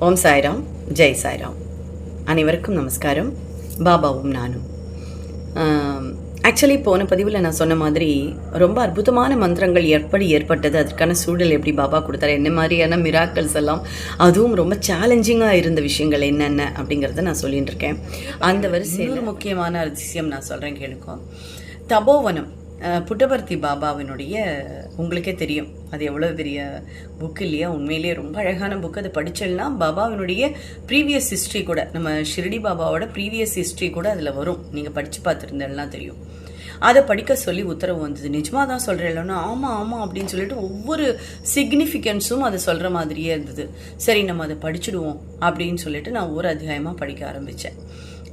ஓம் சாய்ராம், ஜெய் சாய்ராம். அனைவருக்கும் நமஸ்காரம். பாபாவும் நானும். ஆக்சுவலி போன பதிவில் நான் சொன்ன மாதிரி ரொம்ப அற்புதமான மந்திரங்கள் எப்படி ஏற்பட்டது, அதற்கான சூழல் எப்படி பாபா கொடுத்தாரு, என்ன மாதிரியான மிராக்கல்ஸ் எல்லாம், அதுவும் ரொம்ப சேலஞ்சிங்காக இருந்த விஷயங்கள் என்னென்ன அப்படிங்கிறத நான் சொல்லிட்டு இருக்கேன். அந்த வரிசையில் ஒரு முக்கியமான அதிசயம் நான் சொல்கிறேன், கேளுக்கும். தபோவனம் புட்டபர்த்தி பாபாவினுடைய, உங்களுக்கே தெரியும் அது எவ்வளோ பெரிய புக் இல்லையா, உண்மையிலேயே ரொம்ப அழகான புக். அதை படிச்சோம்னா பாபாவினுடைய ப்ரீவியஸ் ஹிஸ்ட்ரி கூட, நம்ம ஷிரடி பாபாவோட ப்ரீவியஸ் ஹிஸ்ட்ரி கூட அதில் வரும். நீங்கள் படித்து பார்த்துருந்தேன்னா தெரியும். அதை படிக்க சொல்லி உத்தரவு வந்தது. நிஜமாக தான் சொல்கிறேன், ஆமாம் ஆமாம் அப்படின்னு சொல்லிட்டு ஒவ்வொரு சிக்னிஃபிகன்ஸும் அதை சொல்கிற மாதிரியே இருந்தது. சரி, நம்ம அதை படிச்சுடுவோம் அப்படின்னு சொல்லிட்டு நான் ஒரு அத்தியாயமாக படிக்க ஆரம்பித்தேன்.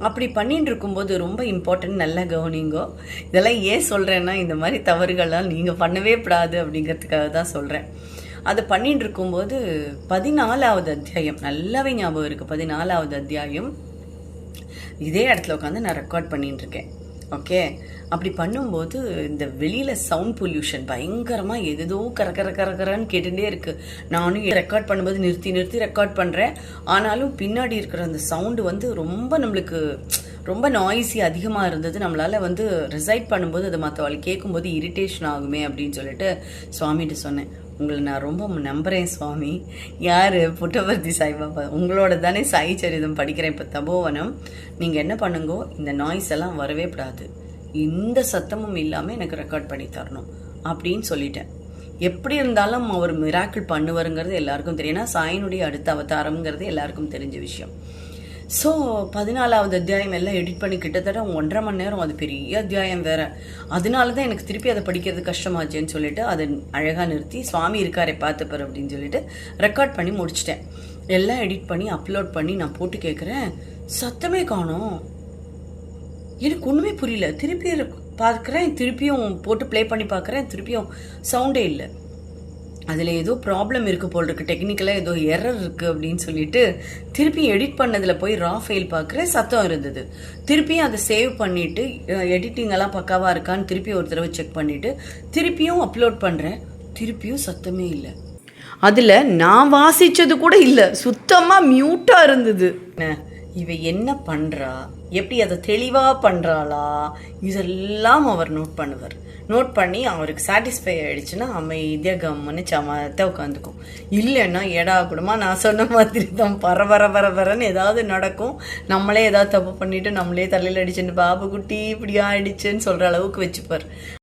அப்படி பண்ணிட்டு இருக்கும்போது ரொம்ப இம்பார்ட்டன்ட், நல்லா கவனிங்கோ. இதெல்லாம் ஏன் சொல்கிறேன்னா, இந்த மாதிரி தவறுகள்லாம் நீங்கள் பண்ணவே கூடாது அப்படிங்கிறதுக்காக தான் சொல்கிறேன். அதை பண்ணிட்டு இருக்கும்போது 14வது அத்தியாயம் நல்லாவே ஞாபகம் இருக்குது. 14வது அத்தியாயம் இதே இடத்துல உட்காந்து நான் ரெக்கார்ட் பண்ணிட்டு இருக்கேன். ஓகே, அப்படி பண்ணும்போது இந்த வெளியில் சவுண்ட் பொல்யூஷன் பயங்கரமாக எதோ கரகரன்னு கேட்டுகிட்டே இருக்குது. நானும் ரெக்கார்ட் பண்ணும்போது நிறுத்தி நிறுத்தி ரெக்கார்ட் பண்ணுறேன். ஆனாலும் பின்னாடி இருக்கிற அந்த சவுண்டு வந்து ரொம்ப நம்மளுக்கு ரொம்ப நாய்ஸி அதிகமாக இருந்தது. நம்மளால் வந்து ரிசைட் பண்ணும்போது அது மற்றவளுக்கு கேட்கும்போது இரிட்டேஷன் ஆகுமே அப்படின்னு சொல்லிட்டு சுவாமிகிட்ட சொன்னேன். உங்களை நான் ரொம்ப நம்புகிறேன் சுவாமி. யார்? புட்டபர்த்தி சாய்பாபா. உங்களோட தானே சாய் சரிதம் படிக்கிறேன் இப்போ, தபோவனம். நீங்கள் என்ன பண்ணுங்கோ, இந்த நாய்ஸ் எல்லாம் வரவே கூடாது, இந்த சத்தமும் இல்லாமல் எனக்கு ரெக்கார்ட் பண்ணி தரணும் அப்படின்னு சொல்லிட்டேன். எப்படி இருந்தாலும் அவர் மிராக்கிள் பண்ணுவாருங்கிறது எல்லாருக்கும் தெரியும். ஏன்னா சாயினுடைய அடுத்த அவதாரம்ங்கிறது எல்லாருக்கும் தெரிஞ்ச விஷயம். ஸோ 14வது அத்தியாயம் எல்லாம் எடிட் பண்ணி கிட்டத்தட்ட 1.5 மணி நேரம். அது பெரிய அத்தியாயம் வேற. அதனால தான் எனக்கு திருப்பி அதை படிக்கிறது கஷ்டமாச்சேன்னு சொல்லிட்டு அதை அழகாக நிறுத்தி, சுவாமி இருக்காரே பார்த்துப்பார் அப்படின்னு சொல்லிட்டு ரெக்கார்ட் பண்ணி முடிச்சிட்டேன். எல்லாம் எடிட் பண்ணி அப்லோட் பண்ணி நான் போட்டு கேட்குறேன், சத்தமே காணோம். எனக்கு ஒன்றுமே புரியல. திருப்பி பார்க்குறேன், திருப்பியும் போட்டு ப்ளே பண்ணி பார்க்குறேன், திருப்பியும் சவுண்டே இல்லை. அதில் ஏதோ ப்ராப்ளம் இருக்குது போல் இருக்குது, டெக்னிக்கலாக ஏதோ எரர் இருக்குது அப்படின்னு சொல்லிட்டு திருப்பி எடிட் பண்ணதில் போய் ரா ஃபைல் பார்க்குறேன், சத்தம் இருந்தது. திருப்பியும் அதை சேவ் பண்ணிவிட்டு எடிட்டிங் எல்லாம் பக்காவாக இருக்கான்னு திருப்பி ஒரு தடவை செக் பண்ணிவிட்டு திருப்பியும் அப்லோட் பண்ணுறேன், திருப்பியும் சத்தமே இல்லை. அதில் நான் வாசித்தது கூட இல்லை, சுத்தமாக மியூட்டாக இருந்தது. இவ என்ன பண்ணுறா, எப்படி அதை தெளிவாக பண்ணுறாளா, இதெல்லாம் அவர் நோட் பண்ணுவார். நோட் பண்ணி அவருக்கு சாட்டிஸ்ஃபை ஆகிடுச்சுன்னா அமைதியாக கம்முன்னு சமத்தை உட்காந்துக்கும். இல்லைன்னா ஏடா கூடமா நான் சொன்ன மாதிரி தான் பரபரன்னு ஏதாவது நடக்கும். நம்மளே ஏதாவது தப்பு பண்ணிவிட்டு நம்மளே தலையில் அடிச்சுன்னு பாபு குட்டி இப்படி ஆயிடுச்சுன்னு சொல்கிற அளவுக்கு வச்சுப்பார்.